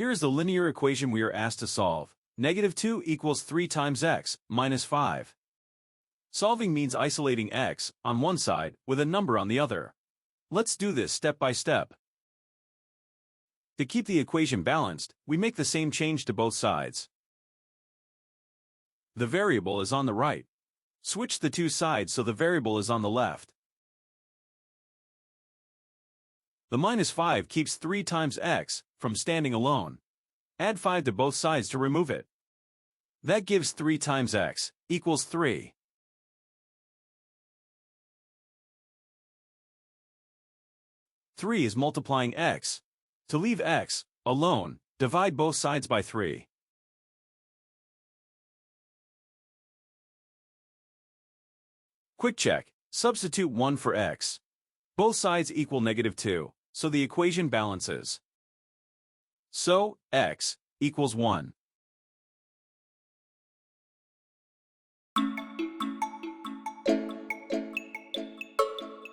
Here is the linear equation we are asked to solve. -2 equals 3 times x minus 5. Solving means isolating x on one side with a number on the other. Let's do this step by step. To keep the equation balanced, we make the same change to both sides. The variable is on the right. Switch the two sides so the variable is on the left. The minus 5 keeps 3 times x from standing alone. Add 5 to both sides to remove it. That gives 3 times x equals 3. Three is multiplying x. To leave x alone, divide both sides by 3. Quick check. Substitute 1 for x. Both sides equal -2, so the equation balances. So, x equals 1.